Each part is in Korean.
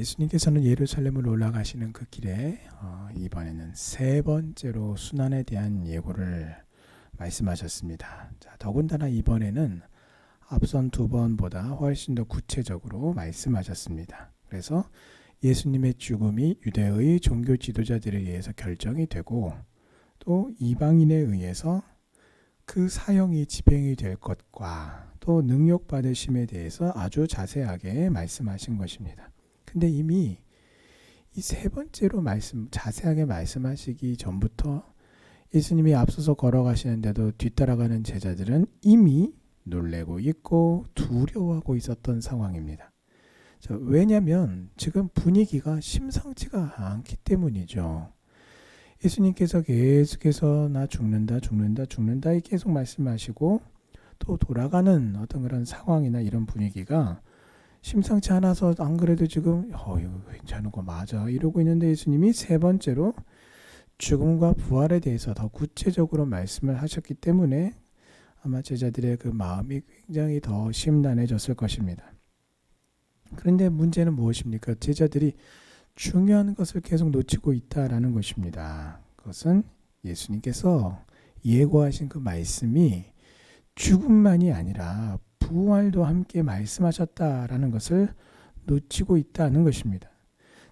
예수님께서는 예루살렘을 올라가시는 그 길에 이번에는 세 번째로 순환에 대한 예고를 말씀하셨습니다. 자, 더군다나 이번에는 앞선 두 번보다 훨씬 더 구체적으로 말씀하셨습니다. 그래서 예수님의 죽음이 유대의 종교 지도자들에 의해서 결정이 되고 또 이방인에 의해서 그 사형이 집행이 될 것과 또 능욕받으심에 대해서 아주 자세하게 말씀하신 것입니다. 근데 이미 이 세 번째로 자세하게 말씀하시기 전부터 예수님이 앞서서 걸어가시는데도 뒤따라가는 제자들은 이미 놀래고 있고 두려워하고 있었던 상황입니다. 왜냐하면 지금 분위기가 심상치가 않기 때문이죠. 예수님께서 계속해서 나 죽는다 계속 말씀하시고 또 돌아가는 어떤 그런 상황이나 이런 분위기가 심상치 않아서 안 그래도 지금 이거 괜찮은 거 맞아 이러고 있는데 예수님이 세 번째로 죽음과 부활에 대해서 더 구체적으로 말씀을 하셨기 때문에 아마 제자들의 그 마음이 굉장히 더 심란해졌을 것입니다. 그런데 문제는 무엇입니까? 제자들이 중요한 것을 계속 놓치고 있다라는 것입니다. 그것은 예수님께서 예고하신 그 말씀이 죽음만이 아니라 부활도 함께 말씀하셨다라는 것을 놓치고 있다는 것입니다.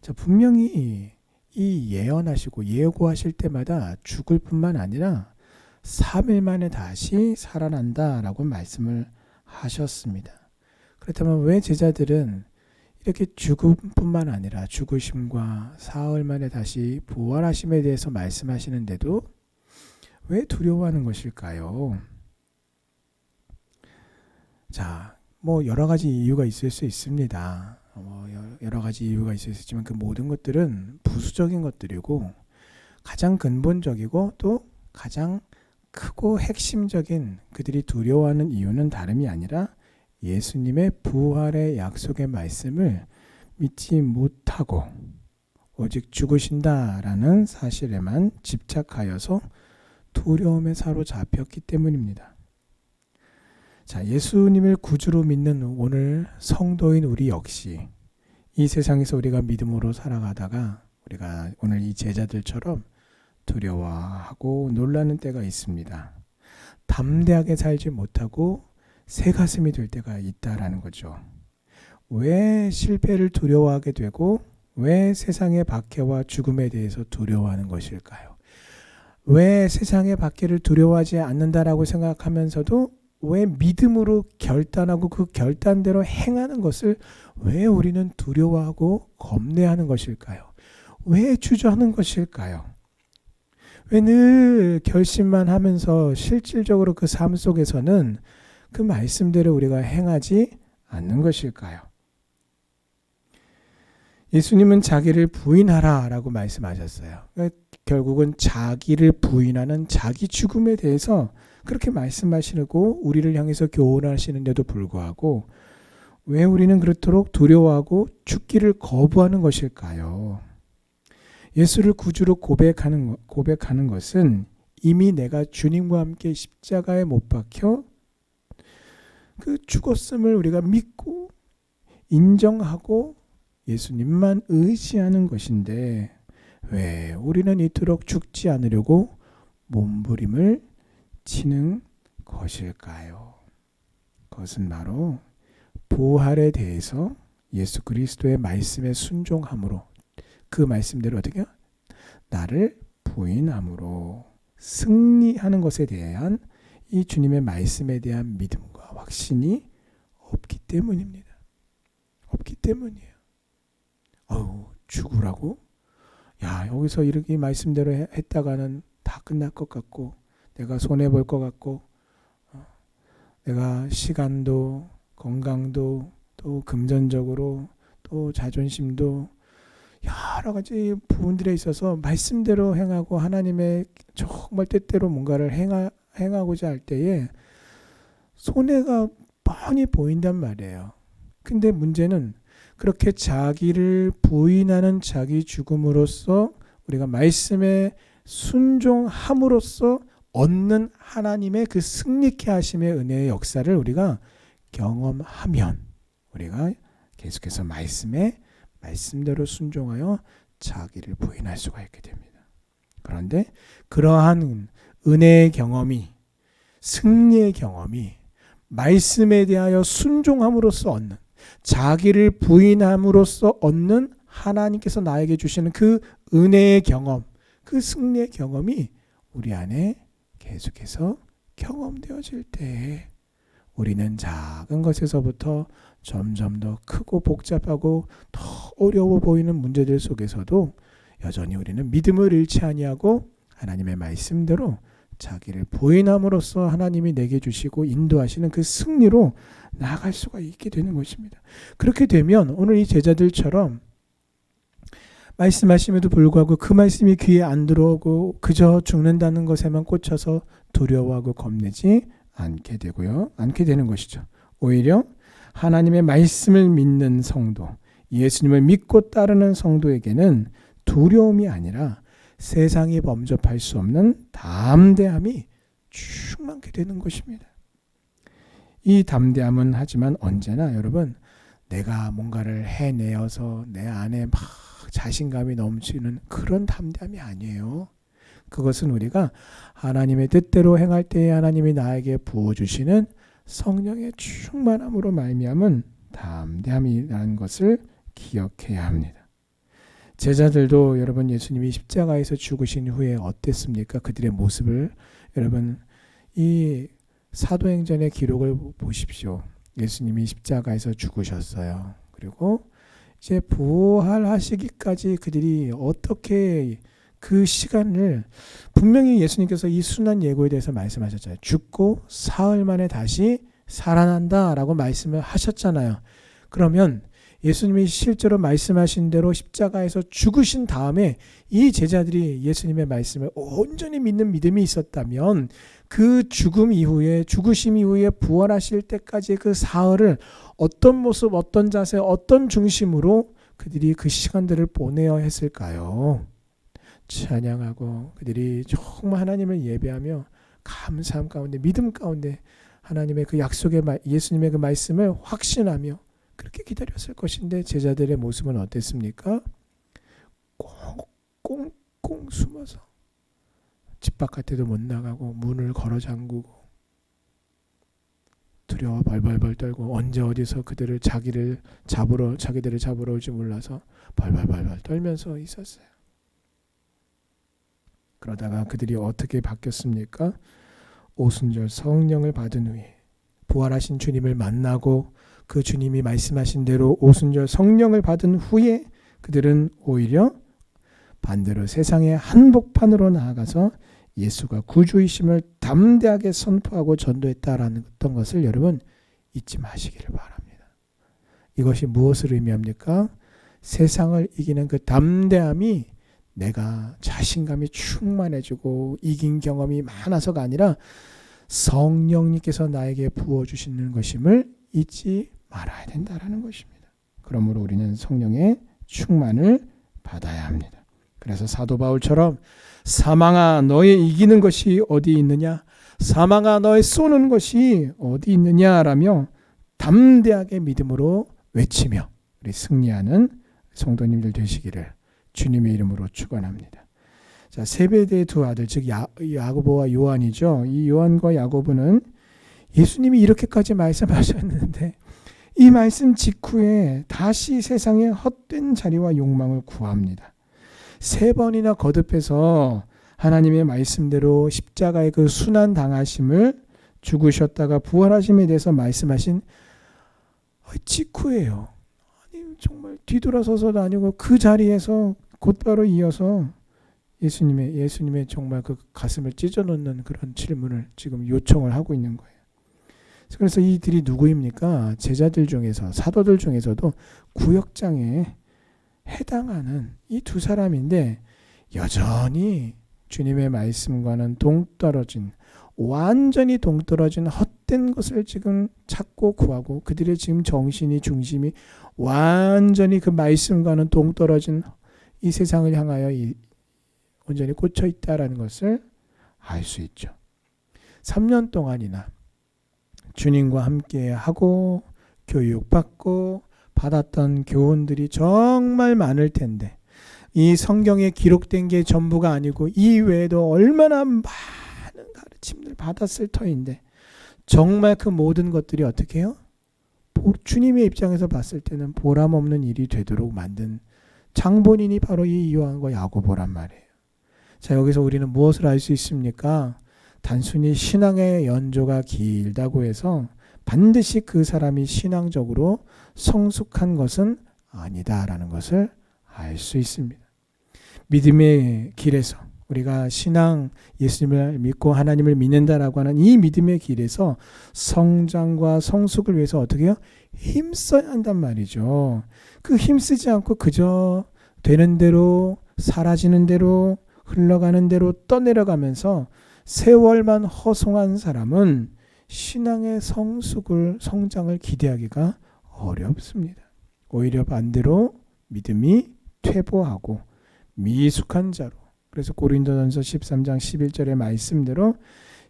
자, 분명히 이 예언하시고 예고하실 때마다 죽을 뿐만 아니라 3일 만에 다시 살아난다라고 말씀을 하셨습니다. 그렇다면 왜 제자들은 이렇게 죽음뿐만 아니라 죽으심과 사흘 만에 다시 부활하심에 대해서 말씀하시는데도 왜 두려워하는 것일까요? 자, 여러 가지 이유가 있을 수 있습니다. 여러 가지 이유가 있을 수 있지만 그 모든 것들은 부수적인 것들이고 가장 근본적이고 또 가장 크고 핵심적인 그들이 두려워하는 이유는 다름이 아니라 예수님의 부활의 약속의 말씀을 믿지 못하고 오직 죽으신다라는 사실에만 집착하여서 두려움에 사로잡혔기 때문입니다. 자, 예수님을 구주로 믿는 오늘 성도인 우리 역시 이 세상에서 우리가 믿음으로 살아가다가 우리가 오늘 이 제자들처럼 두려워하고 놀라는 때가 있습니다. 담대하게 살지 못하고 새가슴이 될 때가 있다라는 거죠. 왜 실패를 두려워하게 되고 왜 세상의 박해와 죽음에 대해서 두려워하는 것일까요? 왜 세상의 박해를 두려워하지 않는다라고 생각하면서도 왜 믿음으로 결단하고 그 결단대로 행하는 것을 왜 우리는 두려워하고 겁내하는 것일까요? 왜 주저하는 것일까요? 왜 늘 결심만 하면서 실질적으로 그 삶 속에서는 그 말씀대로 우리가 행하지 않는 것일까요? 예수님은 자기를 부인하라 라고 말씀하셨어요. 결국은 자기를 부인하는 자기 죽음에 대해서 그렇게 말씀하시고 우리를 향해서 교훈하시는데도 불구하고 왜 우리는 그렇도록 두려워하고 죽기를 거부하는 것일까요? 예수를 구주로 고백하는 것은 이미 내가 주님과 함께 십자가에 못 박혀 그 죽었음을 우리가 믿고 인정하고 예수님만 의지하는 것인데 왜 우리는 이토록 죽지 않으려고 몸부림을 치는 것일까요? 그것은 바로 부활에 대해서 예수 그리스도의 말씀에 순종함으로 그 말씀대로 어떻게 나를 부인함으로 승리하는 것에 대한 이 주님의 말씀에 대한 믿음과 확신이 없기 때문입니다. 없기 때문이에요. 죽으라고? 여기서 이렇게 말씀대로 했다가는 다 끝날 것 같고 내가 손해볼 것 같고 내가 시간도 건강도 또 금전적으로 또 자존심도 여러 가지 부분들에 있어서 말씀대로 행하고 하나님의 정말 뜻대로 뭔가를 행하고자 할 때에 손해가 뻔히 보인단 말이에요. 근데 문제는 그렇게 자기를 부인하는 자기 죽음으로써 우리가 말씀에 순종함으로써 얻는 하나님의 그 승리케 하심의 은혜의 역사를 우리가 경험하면 우리가 계속해서 말씀에 말씀대로 순종하여 자기를 부인할 수가 있게 됩니다. 그런데 그러한 은혜의 경험이, 승리의 경험이 말씀에 대하여 순종함으로써 얻는, 자기를 부인함으로써 얻는 하나님께서 나에게 주시는 그 은혜의 경험, 그 승리의 경험이 우리 안에 계속해서 경험되어질 때 우리는 작은 것에서부터 점점 더 크고 복잡하고 더 어려워 보이는 문제들 속에서도 여전히 우리는 믿음을 잃지 아니하고 하나님의 말씀대로 자기를 부인함으로써 하나님이 내게 주시고 인도하시는 그 승리로 나아갈 수가 있게 되는 것입니다. 그렇게 되면 오늘 이 제자들처럼 말씀하심에도 불구하고 그 말씀이 귀에 안 들어오고 그저 죽는다는 것에만 꽂혀서 두려워하고 겁내지 않게 되고요. 않게 되는 것이죠. 오히려 하나님의 말씀을 믿는 성도, 예수님을 믿고 따르는 성도에게는 두려움이 아니라 세상이 범접할 수 없는 담대함이 충만케 되는 것입니다. 이 담대함은 하지만 언제나 여러분 내가 뭔가를 해내어서 내 안에 막 자신감이 넘치는 그런 담대함이 아니에요. 그것은 우리가 하나님의 뜻대로 행할 때에 하나님이 나에게 부어주시는 성령의 충만함으로 말미암은 담대함이라는 것을 기억해야 합니다. 제자들도 여러분 예수님이 십자가에서 죽으신 후에 어땠습니까? 그들의 모습을 여러분 이 사도행전의 기록을 보십시오. 예수님이 십자가에서 죽으셨어요. 그리고 이제 부활하시기까지 그들이 어떻게 그 시간을 분명히 예수님께서 이 순환 예고에 대해서 말씀하셨잖아요. 죽고 사흘 만에 다시 살아난다라고 말씀을 하셨잖아요. 그러면 예수님이 실제로 말씀하신 대로 십자가에서 죽으신 다음에 이 제자들이 예수님의 말씀을 온전히 믿는 믿음이 있었다면 그 죽음 이후에 죽으심 이후에 부활하실 때까지 그 사흘을 어떤 모습, 어떤 자세, 어떤 중심으로 그들이 그 시간들을 보내야 했을까요? 찬양하고 그들이 정말 하나님을 예배하며 감사함 가운데 믿음 가운데 하나님의 그 약속의 예수님의 그 말씀을 확신하며 그렇게 기다렸을 것인데 제자들의 모습은 어땠습니까? 꽁꽁 숨어서 집 바깥에도 못 나가고 문을 걸어 잠그고 두려워 벌벌벌 떨고 언제 어디서 자기들을 잡으러 올지 몰라서 벌벌벌 떨면서 있었어요. 그러다가 그들이 어떻게 바뀌었습니까? 오순절 성령을 받은 후에 부활하신 주님을 만나고 그 주님이 말씀하신 대로 오순절 성령을 받은 후에 그들은 오히려 반대로 세상의 한복판으로 나아가서 예수가 구주이심을 담대하게 선포하고 전도했다라는 어떤 것을 여러분 잊지 마시기를 바랍니다. 이것이 무엇을 의미합니까? 세상을 이기는 그 담대함이 내가 자신감이 충만해지고 이긴 경험이 많아서가 아니라 성령님께서 나에게 부어주시는 것임을 잊지 말아야 된다라는 것입니다. 그러므로 우리는 성령의 충만을 받아야 합니다. 그래서 사도 바울처럼 사망아 너의 이기는 것이 어디 있느냐? 사망아 너의 쏘는 것이 어디 있느냐라며 담대하게 믿음으로 외치며 우리 승리하는 성도님들 되시기를 주님의 이름으로 축원합니다. 자, 세베대의 두 아들 즉 야고보와 요한이죠. 이 요한과 야고보는 예수님이 이렇게까지 말씀하셨는데 이 말씀 직후에 다시 세상의 헛된 자리와 욕망을 구합니다. 3번이나 거듭해서 하나님의 말씀대로 십자가의 그 순환 당하심을 죽으셨다가 부활하심에 대해서 말씀하신 직후예요. 아니 정말 뒤돌아서서도 아니고 그 자리에서 곧바로 이어서 예수님의 정말 그 가슴을 찢어놓는 그런 질문을 지금 요청을 하고 있는 거예요. 그래서 이들이 누구입니까? 제자들 중에서 사도들 중에서도 구역장에 해당하는 이 두 사람인데 여전히 주님의 말씀과는 완전히 동떨어진 헛된 것을 지금 찾고 구하고 그들의 지금 정신이 중심이 완전히 그 말씀과는 동떨어진 이 세상을 향하여 온전히 꽂혀 있다라는 것을 알 수 있죠. 3년 동안이나 주님과 함께 하고 교육받고 받았던 교훈들이 정말 많을 텐데 이 성경에 기록된 게 전부가 아니고 이 외에도 얼마나 많은 가르침들 받았을 터인데 정말 그 모든 것들이 어떻게 해요? 주님의 입장에서 봤을 때는 보람없는 일이 되도록 만든 장본인이 바로 이 요한과 야고보란 말이에요. 자, 여기서 우리는 무엇을 알 수 있습니까? 단순히 신앙의 연조가 길다고 해서 반드시 그 사람이 신앙적으로 성숙한 것은 아니다라는 것을 알 수 있습니다. 믿음의 길에서 우리가 신앙, 예수님을 믿고 하나님을 믿는다라고 하는 이 믿음의 길에서 성장과 성숙을 위해서 어떻게 해요? 힘써야 한단 말이죠. 그 힘쓰지 않고 그저 되는 대로 사라지는 대로 흘러가는 대로 떠내려가면서 세월만 허송한 사람은 신앙의 성장을 기대하기가 어렵습니다. 오히려 반대로 믿음이 퇴보하고 미숙한 자로, 그래서 고린도전서 13장 11절의 말씀대로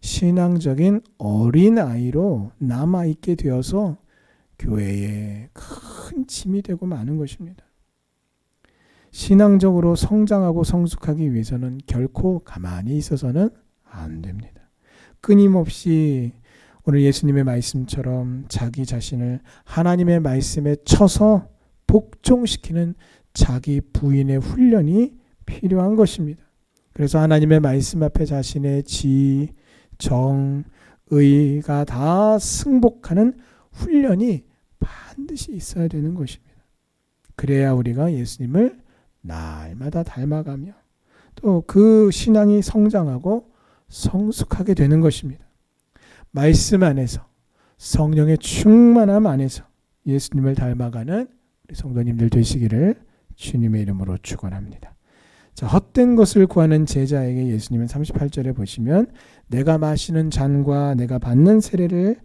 신앙적인 어린아이로 남아있게 되어서 교회에 큰 짐이 되고 마는 것입니다. 신앙적으로 성장하고 성숙하기 위해서는 결코 가만히 있어서는 안 됩니다. 끊임없이 오늘 예수님의 말씀처럼 자기 자신을 하나님의 말씀에 쳐서 복종시키는 자기 부인의 훈련이 필요한 것입니다. 그래서 하나님의 말씀 앞에 자신의 지, 정, 의가 다 승복하는 훈련이 반드시 있어야 되는 것입니다. 그래야 우리가 예수님을 날마다 닮아가며 또 그 신앙이 성장하고 성숙하게 되는 것입니다. 말씀 안에서 성령의 충만함 안에서 예수님을 닮아가는 우리 성도님들 되시기를 주님의 이름으로 축원합니다. 자, 헛된 것을 구하는 제자에게 예수님은 38절에 보시면 내가 마시는 잔과 내가 받는 세례를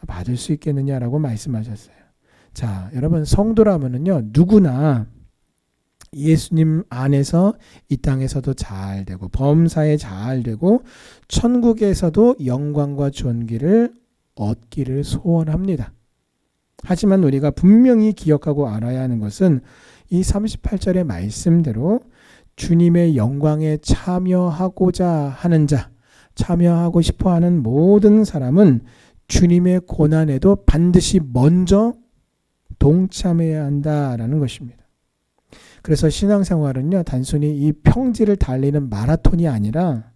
받을 수 있겠느냐라고 말씀하셨어요. 자, 여러분 성도라면은요 누구나 예수님 안에서 이 땅에서도 잘 되고 범사에 잘 되고 천국에서도 영광과 존귀를 얻기를 소원합니다. 하지만 우리가 분명히 기억하고 알아야 하는 것은 이 38절의 말씀대로 주님의 영광에 참여하고자 하는 자, 참여하고 싶어하는 모든 사람은 주님의 고난에도 반드시 먼저 동참해야 한다라는 것입니다. 그래서 신앙생활은요 단순히 이 평지를 달리는 마라톤이 아니라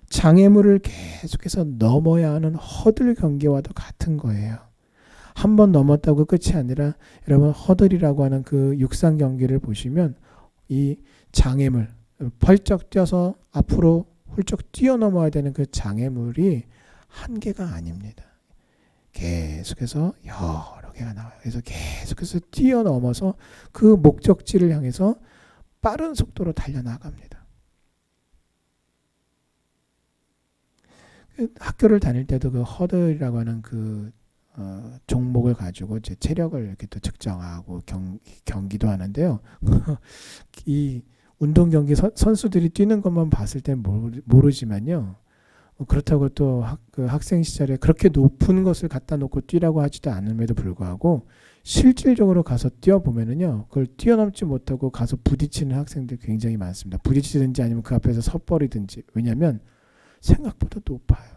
장애물을 계속해서 넘어야 하는 허들 경기와도 같은 거예요. 한 번 넘었다고 끝이 아니라 여러분 허들이라고 하는 그 육상 경기를 보시면 이 장애물 펄쩍 뛰어서 앞으로 훌쩍 뛰어넘어야 되는 그 장애물이 한 개가 아닙니다. 계속해서 여러 개가 나와요. 그래서 계속해서 뛰어넘어서 그 목적지를 향해서 빠른 속도로 달려나갑니다. 학교를 다닐 때도 그 허들이라고 하는 그 종목을 가지고 제 체력을 이렇게 또 측정하고 경기도 하는데요. 이 운동 경기 선수들이 뛰는 것만 봤을 땐 모르지만요. 그렇다고 또 그 학생 시절에 그렇게 높은 것을 갖다 놓고 뛰라고 하지도 않음에도 불구하고 실질적으로 가서 뛰어보면은요, 그걸 뛰어넘지 못하고 가서 부딪히는 학생들 굉장히 많습니다. 부딪히든지 아니면 그 앞에서 섣버리든지. 왜냐하면 생각보다 높아요.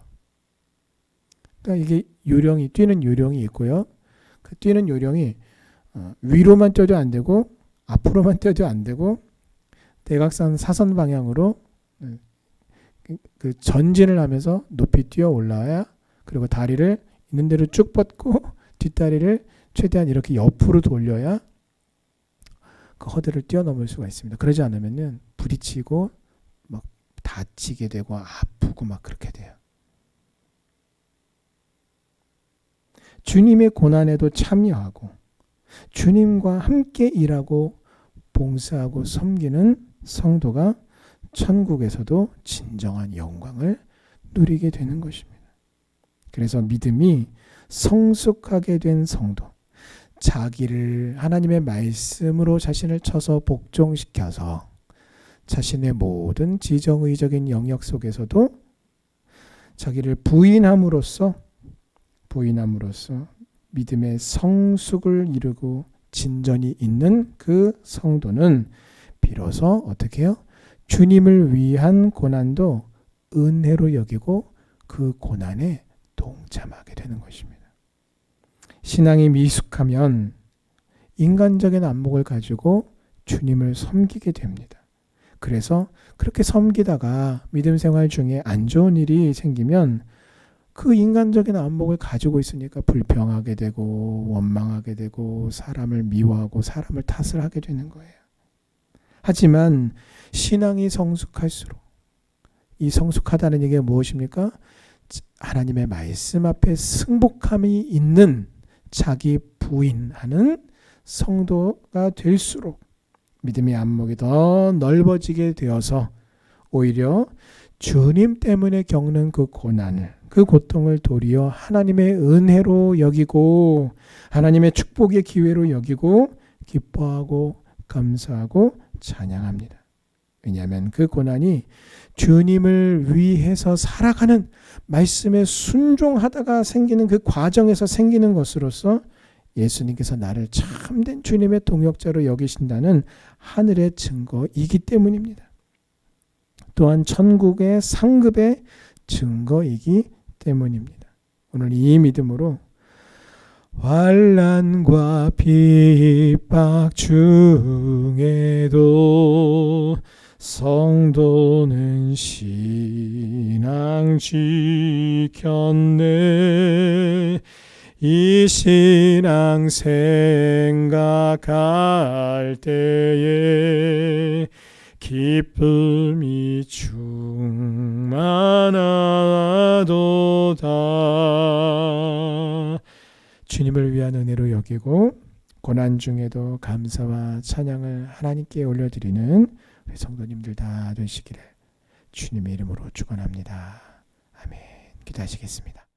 그러니까 이게 요령이 뛰는 요령이 있고요. 그 뛰는 요령이 위로만 뛰어도 안 되고 앞으로만 뛰어도 안 되고 대각선 사선 방향으로 그 전진을 하면서 높이 뛰어 올라와야, 그리고 다리를 있는 대로 쭉 뻗고 뒷다리를 최대한 이렇게 옆으로 돌려야 그 허들을 뛰어넘을 수가 있습니다. 그러지 않으면은 부딪히고 막 다치게 되고 아프고 막 그렇게 돼요. 주님의 고난에도 참여하고 주님과 함께 일하고 봉사하고 섬기는 성도가 천국에서도 진정한 영광을 누리게 되는 것입니다. 그래서 믿음이 성숙하게 된 성도, 자기를 하나님의 말씀으로 자신을 쳐서 복종시켜서 자신의 모든 지정의적인 영역 속에서도 자기를 부인함으로써 믿음의 성숙을 이루고 진전이 있는 그 성도는 비로소 어떻게 해요? 주님을 위한 고난도 은혜로 여기고 그 고난에 동참하게 되는 것입니다. 신앙이 미숙하면 인간적인 안목을 가지고 주님을 섬기게 됩니다. 그래서 그렇게 섬기다가 믿음 생활 중에 안 좋은 일이 생기면 그 인간적인 안목을 가지고 있으니까 불평하게 되고 원망하게 되고 사람을 미워하고 사람을 탓을 하게 되는 거예요. 하지만 신앙이 성숙할수록, 이 성숙하다는 얘기가 무엇입니까? 하나님의 말씀 앞에 승복함이 있는 자기 부인하는 성도가 될수록 믿음의 안목이 더 넓어지게 되어서 오히려 주님 때문에 겪는 그 고난을, 그 고통을 도리어 하나님의 은혜로 여기고 하나님의 축복의 기회로 여기고 기뻐하고 감사하고 찬양합니다. 왜냐하면 그 고난이 주님을 위해서 살아가는 말씀에 순종하다가 생기는 그 과정에서 생기는 것으로서 예수님께서 나를 참된 주님의 동역자로 여기신다는 하늘의 증거이기 때문입니다. 또한 천국의 상급의 증거이기 때문입니다. 오늘 이 믿음으로 환난과 핍박 중에도 성도는 신앙 지켰네. 이 신앙 생각할 때에 기쁨이 충만하도다. 주님을 위한 은혜로 여기고 고난 중에도 감사와 찬양을 하나님께 올려드리는 우리 성도님들 다 되시기를 주님의 이름으로 축원합니다. 아멘. 기도하시겠습니다.